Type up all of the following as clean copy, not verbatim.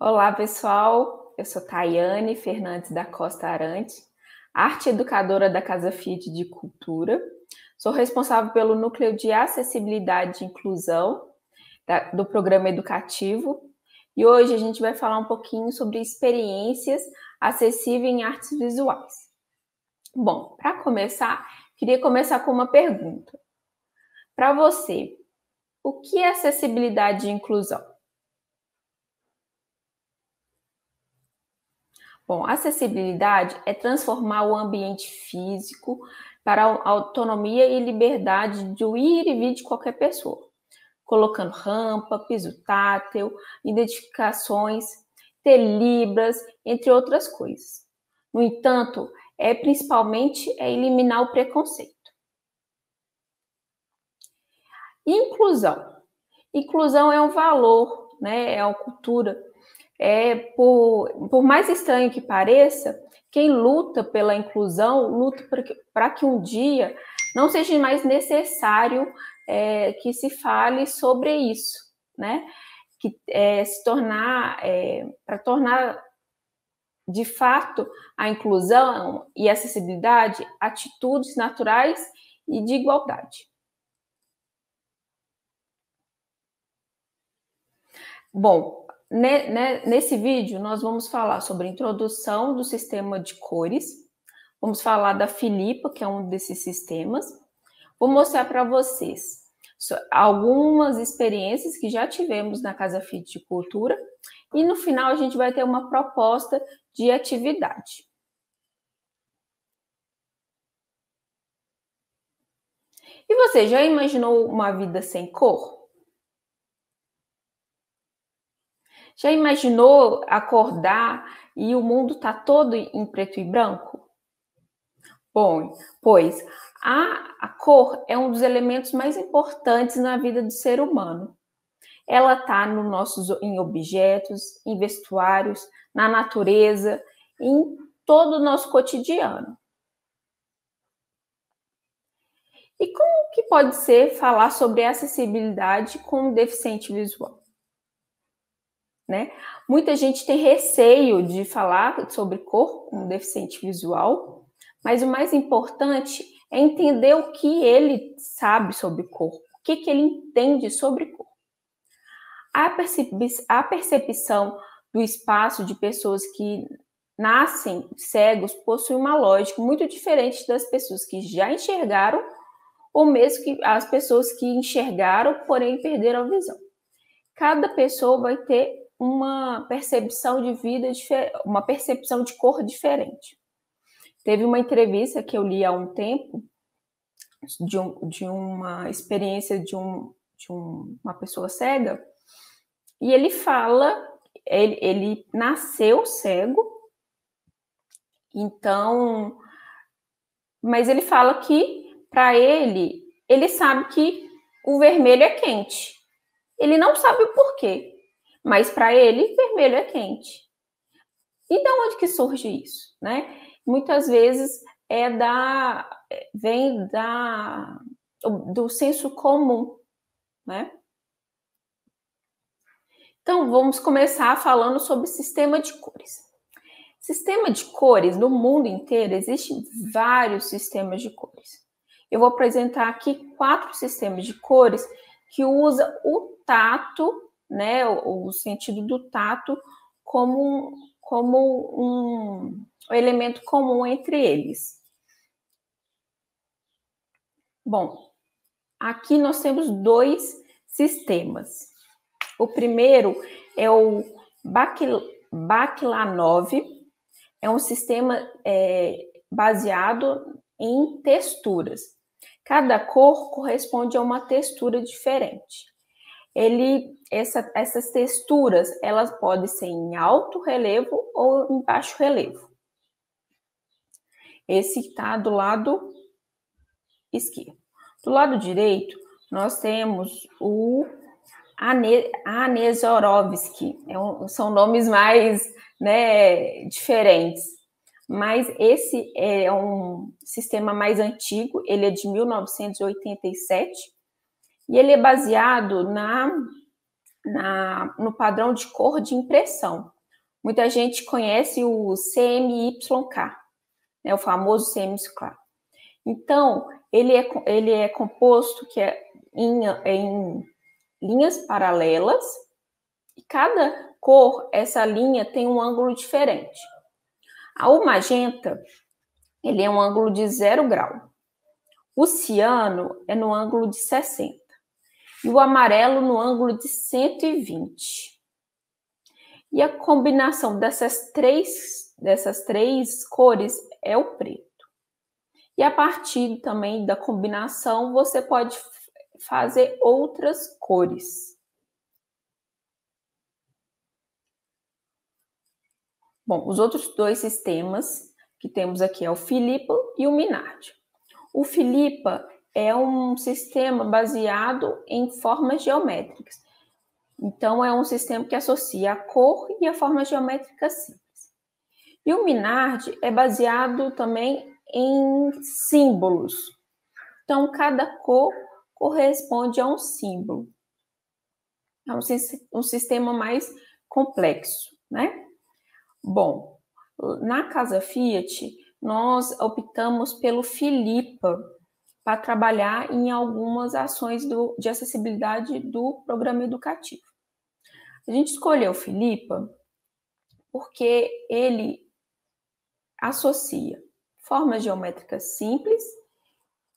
Olá, pessoal. Eu sou Tayane Fernandes da Costa Arante, arte educadora da Casa Fiat de Cultura. Sou responsável pelo Núcleo de Acessibilidade e Inclusão do Programa Educativo. E hoje a gente vai falar um pouquinho sobre experiências acessíveis em artes visuais. Bom, para começar, queria começar com uma pergunta. Para você, o que é acessibilidade e inclusão? Bom, acessibilidade é transformar o ambiente físico para a autonomia e liberdade do ir e vir de qualquer pessoa, colocando rampa, piso tátil, identificações, telibras, entre outras coisas. No entanto, principalmente eliminar o preconceito. Inclusão. Inclusão é um valor, né? É uma cultura. Por mais estranho que pareça, quem luta pela inclusão luta para que um dia não seja mais necessário que se fale sobre isso, né? Para tornar de fato a inclusão e acessibilidade atitudes naturais e de igualdade. Bom, nesse vídeo nós vamos falar sobre a introdução do sistema de cores, vamos falar da Filipa, que é um desses sistemas, vou mostrar para vocês algumas experiências que já tivemos na Casa Fiat de Cultura e no final a gente vai ter uma proposta de atividade. E você já imaginou uma vida sem cor? Já imaginou acordar e o mundo tá todo em preto e branco? Bom, pois a cor é um dos elementos mais importantes na vida do ser humano. Ela está em objetos, em vestuários, na natureza, em todo o nosso cotidiano. E como que pode ser falar sobre acessibilidade com um deficiente visual? Né? Muita gente tem receio de falar sobre cor com um deficiente visual, mas o mais importante é entender o que ele sabe sobre cor, o que ele entende sobre cor. A percepção do espaço de pessoas que nascem cegos possui uma lógica muito diferente das pessoas que já enxergaram ou mesmo que as pessoas que enxergaram, porém perderam a visão. Cada pessoa vai ter uma percepção de vida, uma percepção de cor diferente. Teve uma entrevista que eu li há um tempo de uma experiência de uma pessoa cega, e ele fala, ele nasceu cego, então, mas ele fala que para ele sabe que o vermelho é quente. Ele não sabe o porquê, mas para ele, vermelho é quente. E de onde que surge isso, né? Muitas vezes vem do senso comum, né? Então, vamos começar falando sobre sistema de cores. Sistema de cores, no mundo inteiro, existem vários sistemas de cores. Eu vou apresentar aqui 4 sistemas de cores que usam o tato, né, o sentido do tato como um elemento comum entre eles. Bom, aqui nós temos 2 sistemas. O primeiro é o Baklanov, é um sistema baseado em texturas. Cada cor corresponde a uma textura diferente. Essas texturas, elas podem ser em alto relevo ou em baixo relevo. Esse está do lado esquerdo. Do lado direito, nós temos o Anezorovsky. São nomes mais, né, diferentes. Mas esse é um sistema mais antigo, ele é de 1987, e ele é baseado no padrão de cor de impressão. Muita gente conhece o CMYK, né, o famoso CMYK. Então, ele é composto em linhas paralelas, e cada cor, essa linha tem um ângulo diferente. O magenta, ele é um ângulo de 0 grau. O ciano é no ângulo de 60. E o amarelo no ângulo de 120. E a combinação dessas três cores é o preto. E a partir também da combinação, você pode fazer outras cores. Bom, os outros dois sistemas que temos aqui é o Filippa e o Minardi. O Filippa é um sistema baseado em formas geométricas. Então, é um sistema que associa a cor e a forma geométrica simples. E o Minardi é baseado também em símbolos. Então, cada cor corresponde a um símbolo. É um sistema mais complexo, né? Bom, na Casa Fiat, nós optamos pelo Filippa para trabalhar em algumas ações de acessibilidade do programa educativo. A gente escolheu o Filippa porque ele associa formas geométricas simples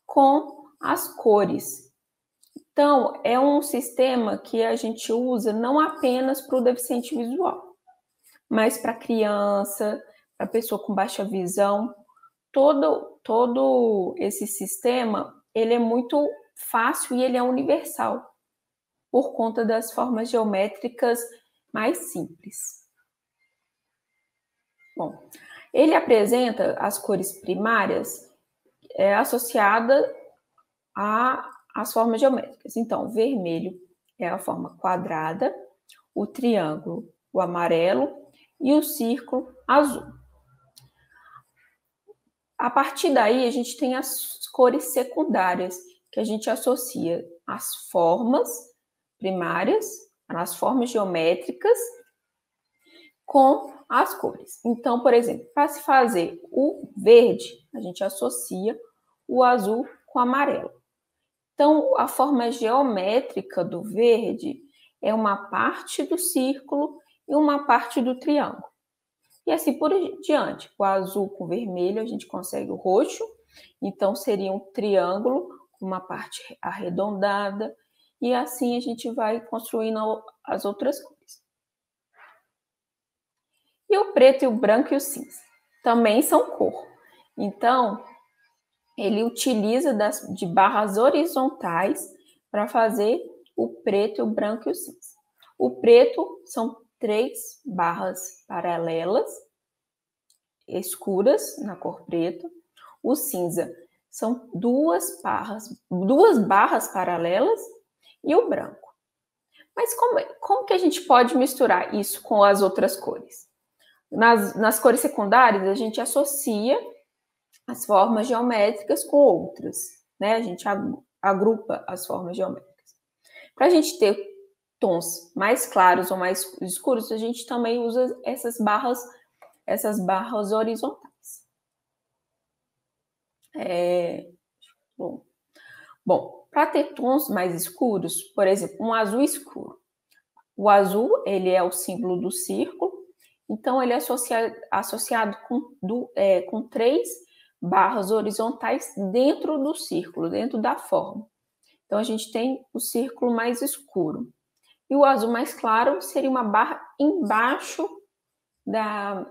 com as cores. Então, é um sistema que a gente usa não apenas para o deficiente visual, mas para criança, para pessoa com baixa visão. Todo esse sistema, ele é muito fácil e ele é universal, por conta das formas geométricas mais simples. Bom, ele apresenta as cores primárias associadas às formas geométricas. Então, o vermelho é a forma quadrada, o triângulo, o amarelo e o círculo azul. A partir daí, a gente tem as cores secundárias, que a gente associa às formas primárias, às formas geométricas, com as cores. Então, por exemplo, para se fazer o verde, a gente associa o azul com o amarelo. Então, a forma geométrica do verde é uma parte do círculo e uma parte do triângulo. E assim por diante. O azul com o vermelho, a gente consegue o roxo. Então, seria um triângulo com uma parte arredondada. E assim a gente vai construindo as outras cores. E o preto, e o branco e o cinza também são cor. Então, ele utiliza de barras horizontais para fazer o preto, o branco e o cinza. O preto são 3 barras paralelas, escuras, na cor preta. O cinza são 2 barras paralelas e o branco. Mas como que a gente pode misturar isso com as outras cores? Nas cores secundárias, a gente associa as formas geométricas com outras, né? A gente agrupa as formas geométricas. Para a gente ter tons mais claros ou mais escuros, a gente também usa essas barras horizontais. Bom, para ter tons mais escuros, por exemplo, um azul escuro. O azul, ele é o símbolo do círculo, então ele é associado com 3 barras horizontais dentro do círculo, dentro da forma. Então, a gente tem o círculo mais escuro. E o azul mais claro seria uma barra embaixo da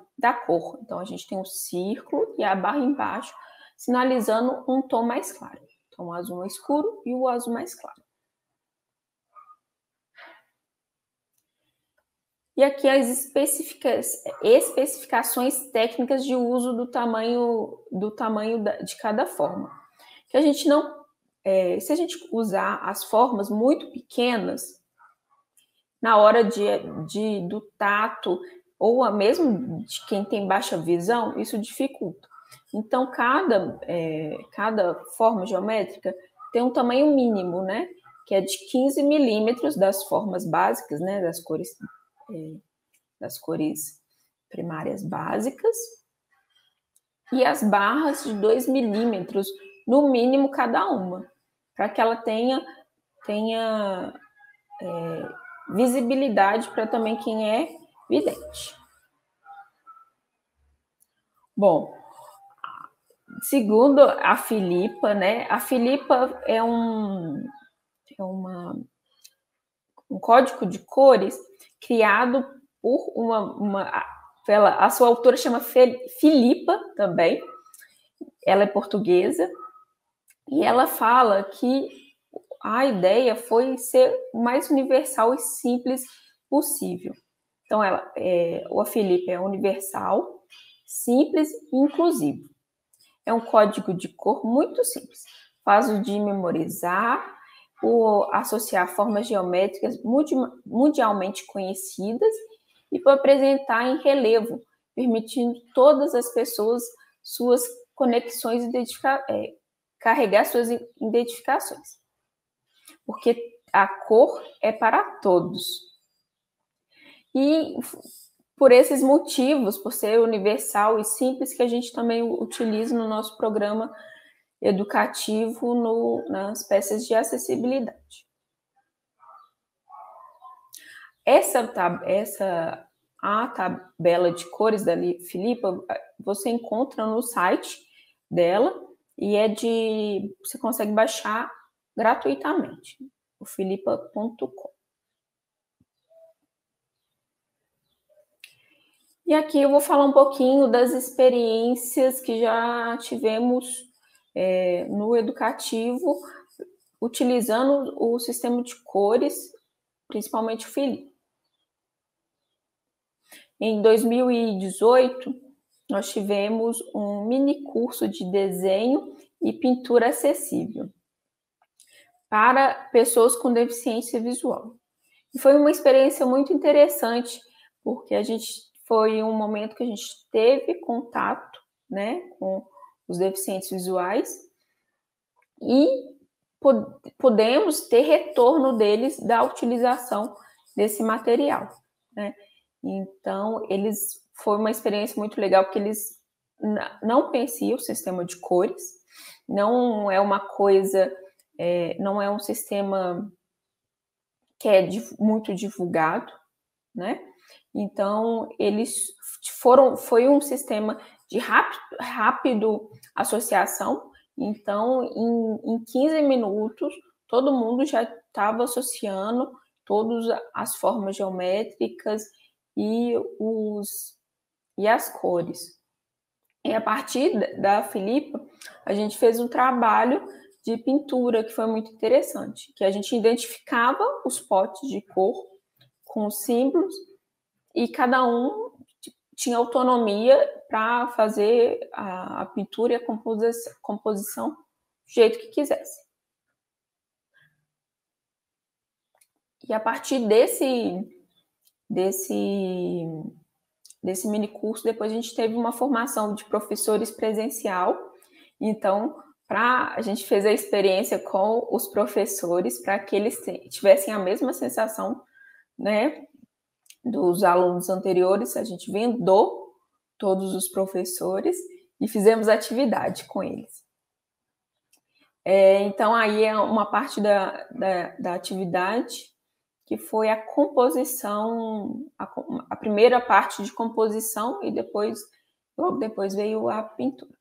cor. Então, a gente tem o círculo e a barra embaixo, sinalizando um tom mais claro. Então, o azul mais escuro e o azul mais claro. E aqui as especificações técnicas de uso do tamanho de cada forma. Que a gente não, se a gente usar as formas muito pequenas, na hora do tato, ou mesmo de quem tem baixa visão, isso dificulta. Então, cada forma geométrica tem um tamanho mínimo, né? Que é de 15 milímetros das formas básicas, né? Das cores primárias básicas e as barras de 2 milímetros, no mínimo cada uma, para que ela tenha visibilidade para também quem é vidente. Bom, segundo a Filipa, né? A Filipa é um código de cores criado por a sua autora chama Filipa também, ela é portuguesa, e ela fala que a ideia foi ser o mais universal e simples possível. Então, a Filipa é universal, simples e inclusivo. É um código de cor muito simples, fácil de memorizar, por associar formas geométricas mundialmente conhecidas e por apresentar em relevo, permitindo todas as pessoas suas conexões carregar suas identificações. Porque a cor é para todos. E por esses motivos, por ser universal e simples, que a gente também utiliza no nosso programa educativo nas peças de acessibilidade. A tabela de cores da Filipa você encontra no site dela e você consegue baixar gratuitamente, o filipa.com. E aqui eu vou falar um pouquinho das experiências que já tivemos no educativo, utilizando o sistema de cores, principalmente o Filipa. Em 2018, nós tivemos um mini curso de desenho e pintura acessível para pessoas com deficiência visual. E foi uma experiência muito interessante, porque foi um momento que a gente teve contato, né, com os deficientes visuais e podemos ter retorno deles da utilização desse material, né? Então, foi uma experiência muito legal, porque eles não conheciam o sistema de cores, não é uma coisa, não é um sistema que é muito divulgado, né? Então, foi um sistema de rápido associação. Então, em 15 minutos, todo mundo já estava associando todas as formas geométricas e as cores. E a partir da Filipa, a gente fez um trabalho de pintura que foi muito interessante, que a gente identificava os potes de cor com os símbolos e cada um tinha autonomia para fazer a pintura e a composição do jeito que quisesse. E a partir desse mini curso, depois a gente teve uma formação de professores presencial. Então, a gente fez a experiência com os professores para que eles tivessem a mesma sensação, né, dos alunos anteriores. A gente vendou todos os professores e fizemos atividade com eles. Então, aí é uma parte da atividade que foi a composição, a primeira parte de composição e logo depois veio a pintura.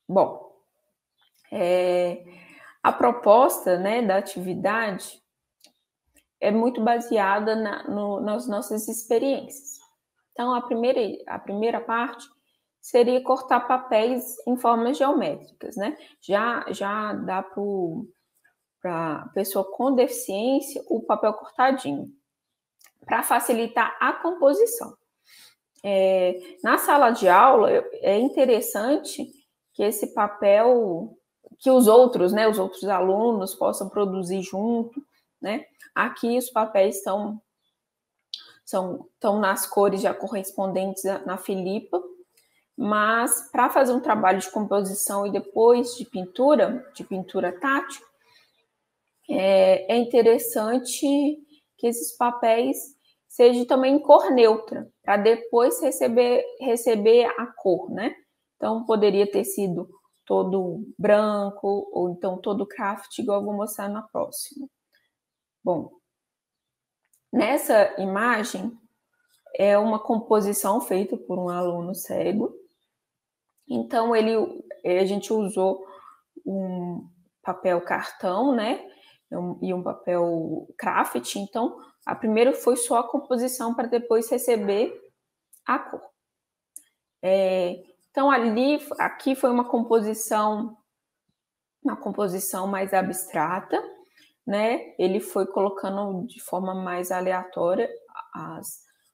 Bom, a proposta, né, da atividade é muito baseada nas nossas experiências. Então, a primeira parte seria cortar papéis em formas geométricas, né? Já dá para a pessoa com deficiência o papel cortadinho, para facilitar a composição. Na sala de aula, é interessante que esse papel, que os outros alunos possam produzir junto, né? Aqui os papéis estão nas cores já correspondentes na Filipa, mas para fazer um trabalho de composição e depois de pintura tátil, é interessante que esses papéis seja também em cor neutra, para depois receber a cor, né? Então, poderia ter sido todo branco, ou então todo craft, igual eu vou mostrar na próxima. Bom, nessa imagem é uma composição feita por um aluno cego. Então, a gente usou um papel cartão, né? E um papel craft. Então, a primeira foi só a composição para depois receber a cor. Então, aqui foi uma composição mais abstrata, né? Ele foi colocando de forma mais aleatória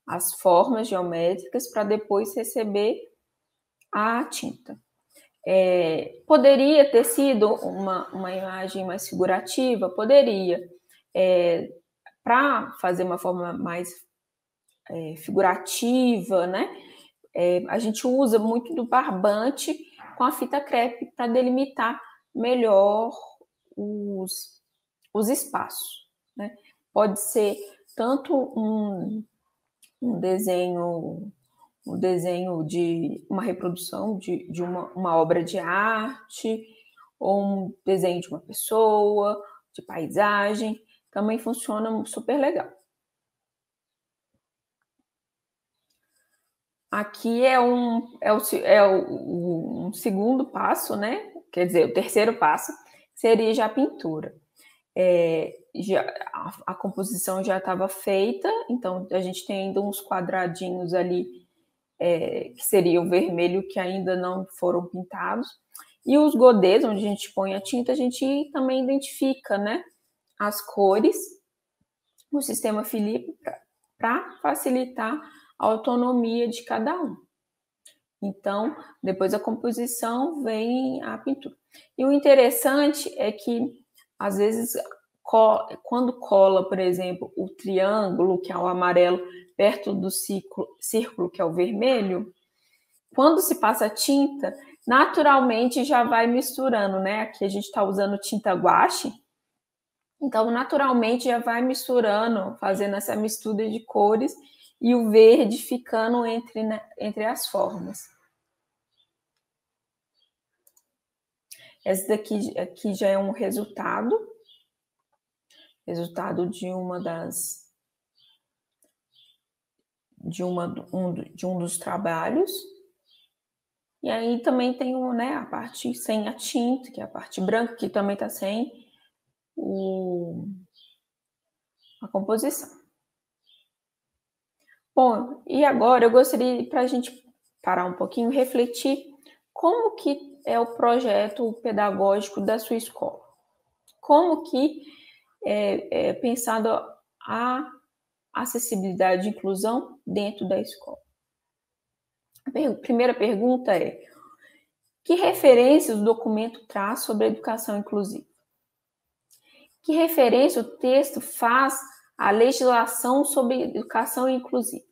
as formas geométricas para depois receber a tinta. Poderia ter sido uma imagem mais figurativa? Poderia. Para fazer uma forma mais figurativa, né? A gente usa muito do barbante com a fita crepe para delimitar melhor os espaços, né? Pode ser tanto um desenho de uma reprodução de uma obra de arte, ou um desenho de uma pessoa, de paisagem, também funciona super legal. Aqui é um segundo passo, né? Quer dizer, o terceiro passo seria já a pintura. A composição já estava feita, então a gente tem ainda uns quadradinhos ali, que seria o vermelho, que ainda não foram pintados. E os godês, onde a gente põe a tinta, a gente também identifica, né, as cores no sistema Philips para facilitar a autonomia de cada um. Então, depois da composição vem a pintura. E o interessante é que, às vezes, quando cola, por exemplo, o triângulo, que é o amarelo, perto do círculo, que é o vermelho, quando se passa tinta, naturalmente já vai misturando, né? Aqui a gente está usando tinta guache, então naturalmente já vai misturando, fazendo essa mistura de cores, e o verde ficando entre as formas. Esse daqui aqui já é um resultado de um dos trabalhos. E aí também tem a parte sem a tinta, que é a parte branca, que também está sem a composição. Bom, e agora eu gostaria, para a gente parar um pouquinho, refletir como que é o projeto pedagógico da sua escola. Como que é pensado a acessibilidade e inclusão dentro da escola. A primeira pergunta é: que referências o documento traz sobre a educação inclusiva? Que referência o texto faz à legislação sobre educação inclusiva?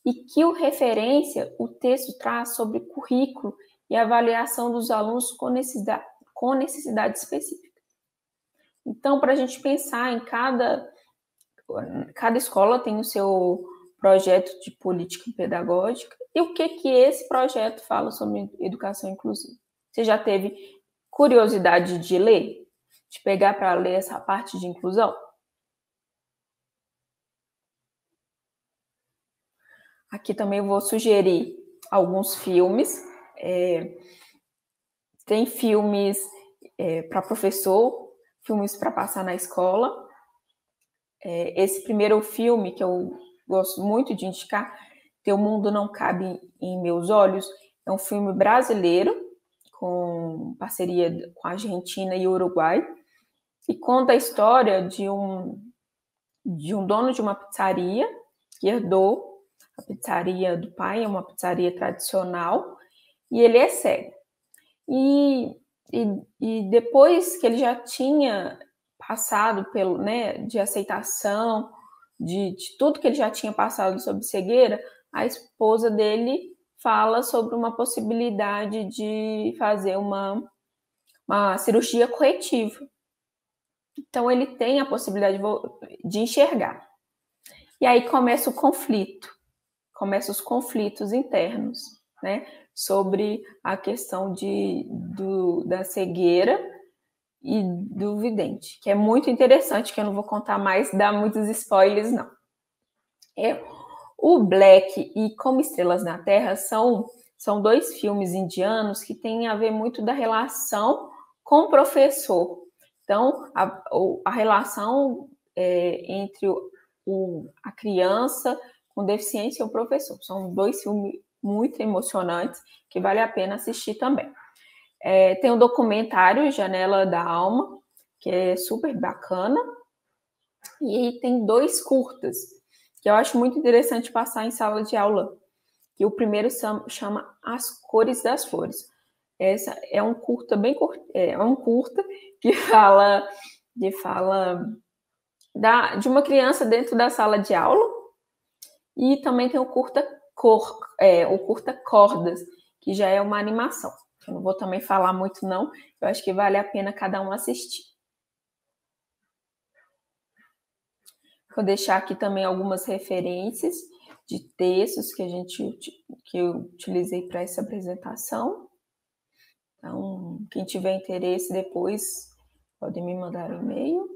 E que referência o texto traz sobre currículo e avaliação dos alunos com necessidade específica? Então, para a gente pensar em cada escola tem o seu projeto de política pedagógica, e o que esse projeto fala sobre educação inclusiva? Você já teve curiosidade de ler? De pegar para ler essa parte de inclusão? Aqui também eu vou sugerir alguns filmes. Tem filmes para professor, filmes para passar na escola. Esse primeiro filme que eu gosto muito de indicar, Teu Mundo Não Cabe em Meus Olhos, é um filme brasileiro, com parceria com a Argentina e Uruguai, e conta a história de um dono de uma pizzaria que herdou a pizzaria do pai, é uma pizzaria tradicional, e ele é cego. E depois que ele já tinha passado de aceitação, de tudo que ele já tinha passado sobre cegueira, a esposa dele fala sobre uma possibilidade de fazer uma cirurgia corretiva. Então, ele tem a possibilidade de enxergar. E aí começa o conflito, começam os conflitos internos, né? Sobre a questão da cegueira e do vidente, que é muito interessante, que eu não vou contar mais, dar muitos spoilers, não. O Black e Como Estrelas na Terra são 2 filmes indianos que têm a ver muito da relação com o professor. Então, a relação entre a criança com deficiência e o professor. São 2 filmes muito emocionantes que vale a pena assistir também. Tem o documentário Janela da Alma, que é super bacana. E aí tem 2 curtas, que eu acho muito interessante passar em sala de aula. Que o primeiro chama As Cores das Flores. Essa é um curta bem curto, é um curta que fala de uma criança dentro da sala de aula. E também tem o curta Cordas, que já é uma animação. Eu não vou também falar muito, não. Eu acho que vale a pena cada um assistir. Vou deixar aqui também algumas referências de textos que eu utilizei para essa apresentação. Então, quem tiver interesse depois pode me mandar um e-mail.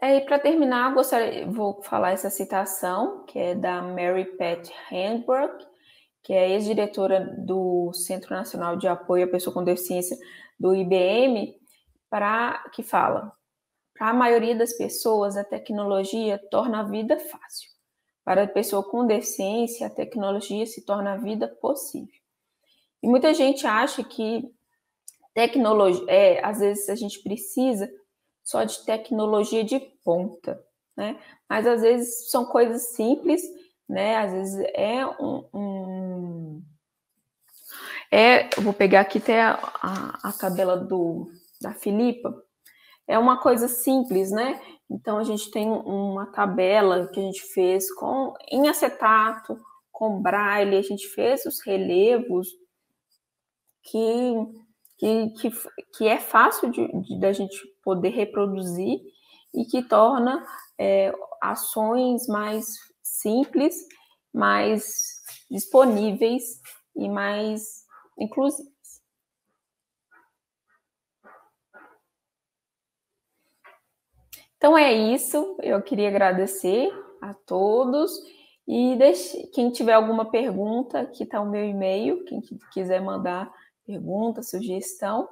E para terminar, vou falar essa citação, que é da Mary Pat Handbrook, que é ex-diretora do Centro Nacional de Apoio à Pessoa com Deficiência do IBM, que fala: para a maioria das pessoas, a tecnologia torna a vida fácil. Para a pessoa com deficiência, a tecnologia se torna a vida possível. E muita gente acha que tecnologia, às vezes a gente precisa só de tecnologia de ponta, né? Mas às vezes são coisas simples, né? Às vezes eu vou pegar aqui até a tabela da Filipa. É uma coisa simples, né? Então a gente tem uma tabela que a gente fez em acetato, com braille, a gente fez os relevos que é fácil da gente poder reproduzir e que torna ações mais simples, mais disponíveis e mais inclusivas. Então é isso, eu queria agradecer a todos e quem tiver alguma pergunta, aqui está o meu e-mail, quem quiser mandar pergunta, sugestão,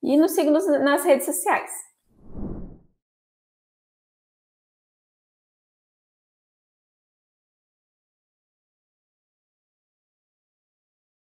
e nos siga nas redes sociais.